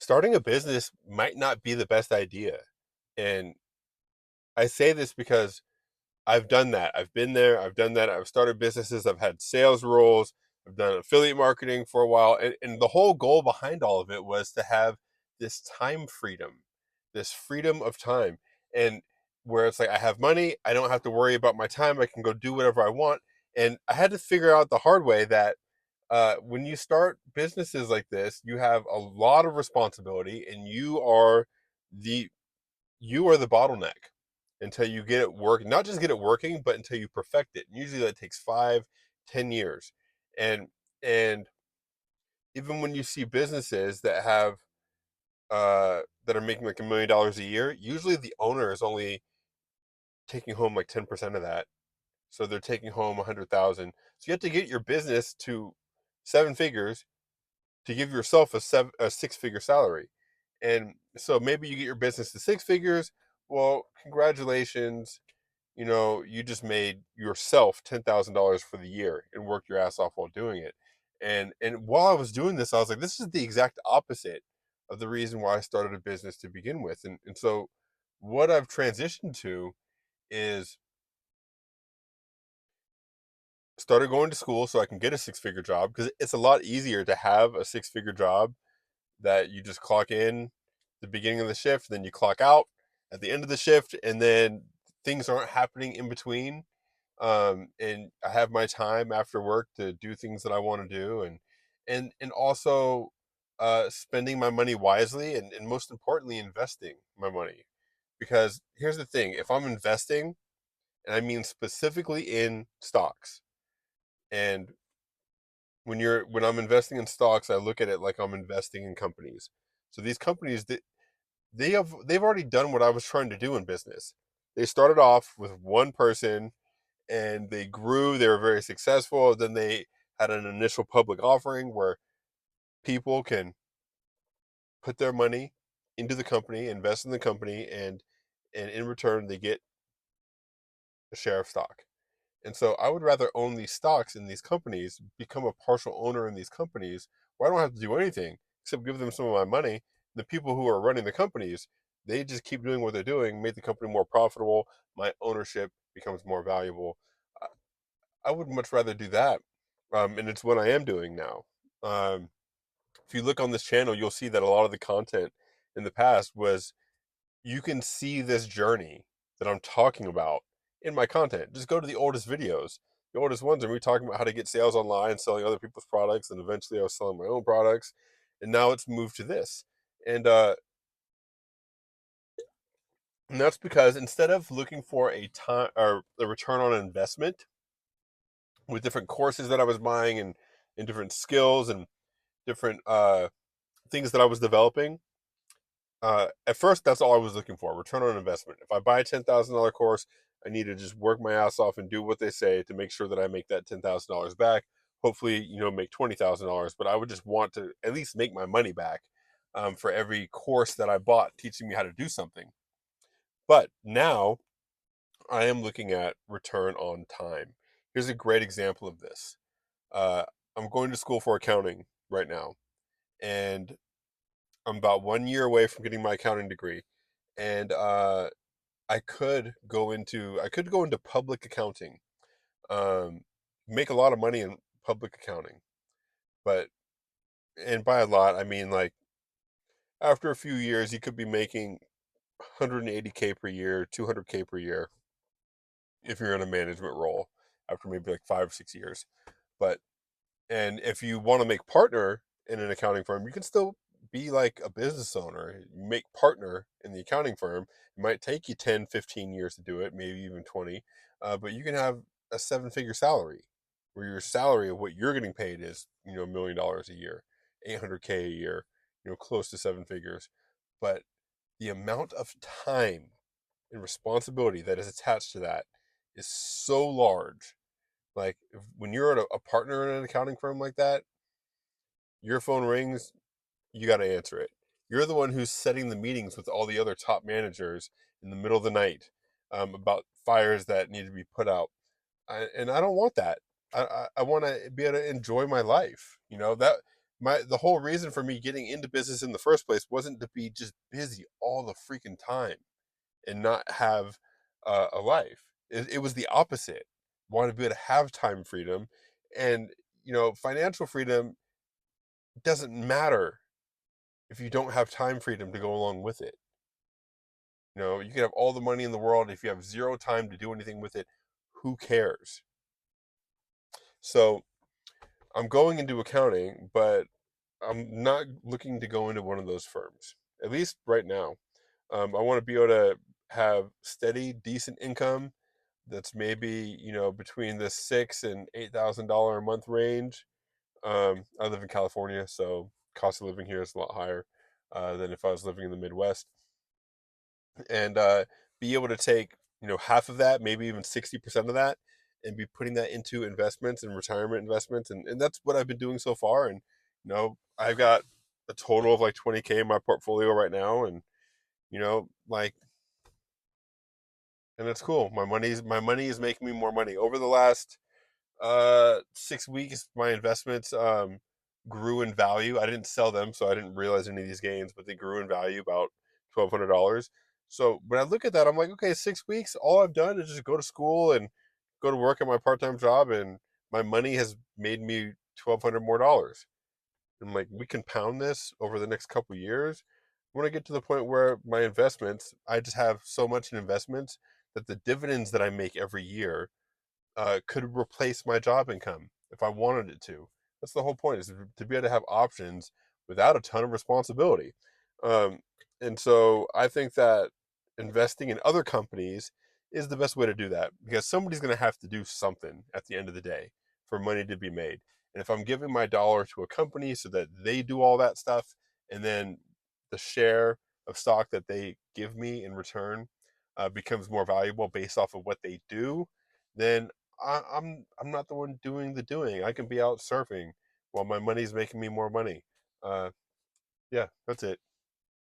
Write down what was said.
starting a business might not be the best idea. And I say this because I've done that. I've been there. I've done that. I've started businesses. I've had sales roles. I've done affiliate marketing for a while. And the whole goal behind all of it was to have this time freedom, this freedom of time. And where it's like, I have money. I don't have to worry about my time. I can go do whatever I want. And I had to figure out the hard way that when you start businesses like this, you have a lot of responsibility, and the you are the bottleneck until you get it working. Not just get it working, but until you perfect it. And usually that takes 5, 10 years. And and even when you see businesses that are making like $1 million a year, usually the owner is only taking home like 10% of that. So they're taking home 100,000. So you have to get your business to 7 figures to give yourself a 6 figure salary. And so maybe you get your business to 6 figures. Well, congratulations. You just made yourself $10,000 for the year and worked your ass off while doing it. And while I was doing this, I was like, this is the exact opposite of the reason why I started a business to begin with. And so what I've transitioned to is started going to school so I can get a 6 figure job, because it's a lot easier to have a 6 figure job that you just clock in the beginning of the shift, then you clock out at the end of the shift, and then things aren't happening in between. And I have my time after work to do things that I want to do, and also spending my money wisely, and most importantly, investing my money. Because here's the thing: if I'm investing, and I mean specifically in stocks, and when I'm investing in stocks, I look at it like I'm investing in companies. So these companies, they've already done what I was trying to do in business. They started off with one person, and they grew. They were very successful. Then they had an initial public offering where people can put their money into the company, invest in the company, and in return they get a share of stock. And so I would rather own these stocks in these companies, become a partial owner in these companies, where I don't have to do anything except give them some of my money. The people who are running the companies, they just keep doing what they're doing, make the company more profitable. My ownership becomes more valuable. I would much rather do that. And it's what I am doing now. Um, if you look on this channel, you'll see that a lot of the content in the past was, you can see this journey that I'm talking about in my content. Just go to the oldest videos. The oldest ones are me talking about how to get sales online, selling other people's products, and eventually I was selling my own products. And now it's moved to this. And and that's because instead of looking for a time or a return on investment with different courses that I was buying, and different skills and different things that I was developing, at first, that's all I was looking for: return on investment. If I buy a $10,000 course, I need to just work my ass off and do what they say to make sure that I make that $10,000 back. Hopefully, make $20,000, but I would just want to at least make my money back, for every course that I bought teaching me how to do something. But now I am looking at return on time. Here's a great example of this. Uh, I'm going to school for accounting right now, and I'm about 1 year away from getting my accounting degree. And I could go into public accounting, um, make a lot of money in public accounting, but and by a lot I mean like after a few years you could be making 180K per year, 200K per year if you're in a management role after maybe like 5 or 6 years. But and if you want to make partner in an accounting firm, you can still be like a business owner. You make partner in the accounting firm. It might take you 10, 15 years to do it, maybe even 20. But you can have a 7 figure salary, where your salary of what you're getting paid is, $1 million a year, 800K a year, close to 7 figures. But the amount of time and responsibility that is attached to that is so large. Like when you're a partner in an accounting firm like that, your phone rings, you got to answer it. You're the one who's setting the meetings with all the other top managers in the middle of the night, about fires that need to be put out. And I don't want that. I want to be able to enjoy my life. That The whole reason for me getting into business in the first place wasn't to be just busy all the freaking time and not have a life. It was the opposite. Wanted to be able to have time freedom, and financial freedom doesn't matter if you don't have time freedom to go along with it. You can have all the money in the world if you have zero time to do anything with it. Who cares? So I'm going into accounting, but I'm not looking to go into one of those firms, at least right now. I want to be able to have steady, decent income that's maybe between the $6,000 and $8,000 a month range. I live in California, so cost of living here is a lot higher than if I was living in the Midwest, and be able to take half of that, maybe even 60% of that, and be putting that into investments and retirement investments, and that's what I've been doing so far. And I've got a total of like 20K in my portfolio right now, and like, and it's cool. My money is making me more money over the last 6 weeks. My investments grew in value. I didn't sell them, so I didn't realize any of these gains, but they grew in value about $1,200. So when I look at that, I'm like, okay, 6 weeks, all I've done is just go to school and go to work at my part-time job, and my money has made me $1,200 more. I'm like, we can pound this over the next couple years. When I get to the point where my investments, I just have so much in investments that the dividends that I make every year could replace my job income if I wanted it to. That's the whole point, is to be able to have options without a ton of responsibility. Um, and so I think that investing in other companies is the best way to do that, because somebody's going to have to do something at the end of the day for money to be made. And if I'm giving my dollar to a company so that they do all that stuff, and then the share of stock that they give me in return becomes more valuable based off of what they do, then I'm not the one doing the doing. I can be out surfing while my money's making me more money. Uh, yeah, that's it.